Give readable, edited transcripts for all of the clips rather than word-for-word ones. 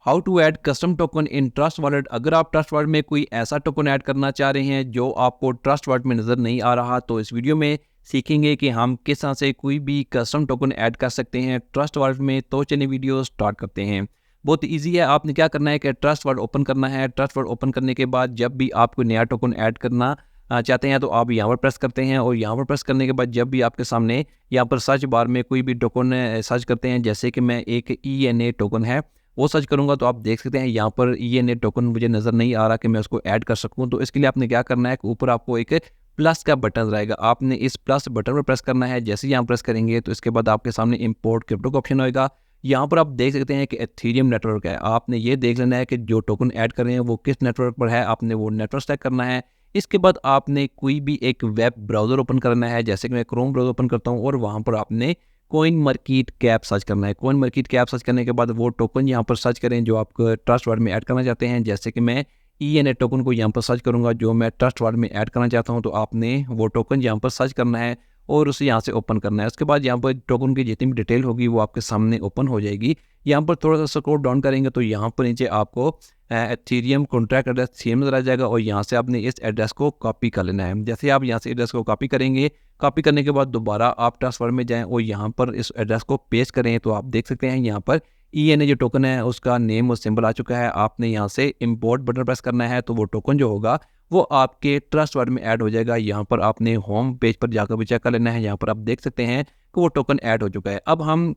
How to add custom token in Trust Wallet. अगर आप trust wallet में कोई ऐसा टोकन ऐड करना चाह रहे हैं जो आपको ट्रस्ट वॉलेट में नज़र नहीं आ रहा, तो इस वीडियो में सीखेंगे कि हम किस तरह से कोई भी कस्टम टोकन ऐड कर सकते हैं ट्रस्ट वॉलेट में। तो चलिए वीडियो स्टार्ट करते हैं। बहुत ईजी है। आपने क्या करना है कि ट्रस्ट वॉलेट ओपन करना है। ट्रस्ट वॉलेट ओपन करने के बाद जब भी आप कोई नया टोकन ऐड करना चाहते हैं तो आप यहाँ पर प्रेस करते हैं, और यहाँ पर प्रेस करने के बाद जब भी आपके सामने यहाँ पर सर्च बार में कोई भी टोकन सर्च करते हैं, जैसे कि मैं एक ENA टोकन है वो सर्च करूंगा, तो आप देख सकते हैं यहाँ पर ENA टोकन मुझे नज़र नहीं आ रहा कि मैं उसको ऐड कर सकूं। तो इसके लिए आपने क्या करना है कि ऊपर आपको एक प्लस का बटन रहेगा, आपने इस प्लस बटन पर प्रेस करना है। जैसे ही यहाँ प्रेस करेंगे तो इसके बाद आपके सामने इंपोर्ट क्रिप्टो का ऑप्शन होगा। यहाँ पर आप देख सकते हैं कि एथेरियम नेटवर्क है। आपने ये देख लेना है कि जो टोकन ऐड कर रहे हैं वो किस नेटवर्क पर है, आपने वो नेटवर्क सेलेक्ट करना है। इसके बाद आपने कोई भी एक वेब ब्राउज़र ओपन करना है, जैसे कि मैं क्रोम ब्राउज़र ओपन करता हूँ, और वहाँ पर आपने कॉइन मार्केट कैप सर्च करना है। कॉइन मार्केट कैप सर्च करने के बाद वो टोकन यहाँ पर सर्च करें जो आप ट्रस्ट वॉलेट में ऐड करना चाहते हैं। जैसे कि मैं ENA टोकन को यहाँ पर सर्च करूँगा जो मैं ट्रस्ट वॉलेट में ऐड करना चाहता हूँ, तो आपने वो टोकन यहाँ पर सर्च करना है और उसे यहाँ से ओपन करना है। उसके बाद यहाँ पर टोकन की जितनी भी डिटेल होगी वो आपके सामने ओपन हो जाएगी। यहाँ पर थोड़ा सा स्क्रॉल डाउन करेंगे तो यहाँ पर नीचे आपको एथेरियम कॉन्ट्रैक्ट एड्रेस सेम नजर आ जाएगा, और यहाँ से आपने इस एड्रेस को कॉपी कर लेना है। जैसे आप यहाँ से एड्रेस को कॉपी करेंगे, कॉपी करने के बाद दोबारा आप ट्रस्ट वॉलेट में जाएं और यहाँ पर इस एड्रेस को पेस्ट करें, तो आप देख सकते हैं यहाँ पर ENA जो टोकन है उसका नेम और सिंबल आ चुका है। आपने यहाँ से इंपोर्ट बटन प्रेस करना है, तो वो टोकन जो होगा वो आपके ट्रस्ट वॉलेट में ऐड हो जाएगा। यहाँ पर आपने होम पेज पर जाकर भी चेक कर लेना है। यहाँ पर आप देख सकते हैं कि वो टोकन ऐड हो चुका है। अब हम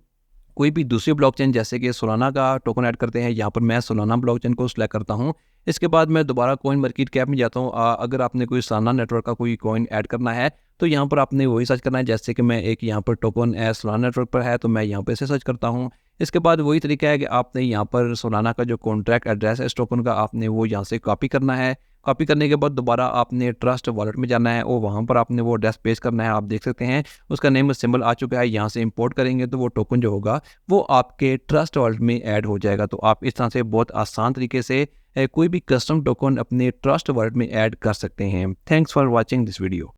कोई भी दूसरी ब्लॉकचेन जैसे कि सोलाना का टोकन ऐड करते हैं। यहाँ पर मैं सोलाना ब्लॉकचेन को सिलेक्ट करता हूँ। इसके बाद मैं दोबारा कॉइन मार्केट कैप में जाता हूँ। अगर आपने कोई सोलाना नेटवर्क का कोई कॉइन ऐड करना है तो यहाँ पर आपने वही सर्च करना है। जैसे कि मैं एक यहाँ पर टोकन सोलाना नेटवर्क पर है तो मैं यहाँ पर इसे सर्च करता हूँ। इसके बाद वही तरीका है कि आपने यहाँ पर सोलाना का जो कॉन्ट्रैक्ट एड्रेस है इस टोकन का, आपने वो यहाँ से कॉपी करना है। कॉपी करने के बाद दोबारा आपने ट्रस्ट वॉलेट में जाना है और वहाँ पर आपने वो एड्रेस पेस्ट करना है। आप देख सकते हैं उसका नेम सिंबल आ चुका है। यहाँ से इंपोर्ट करेंगे तो वो टोकन जो होगा वो आपके ट्रस्ट वॉलेट में ऐड हो जाएगा। तो आप इस तरह से बहुत आसान तरीके से कोई भी कस्टम टोकन अपने ट्रस्ट वॉलेट में ऐड कर सकते हैं। Thanks for watching this video.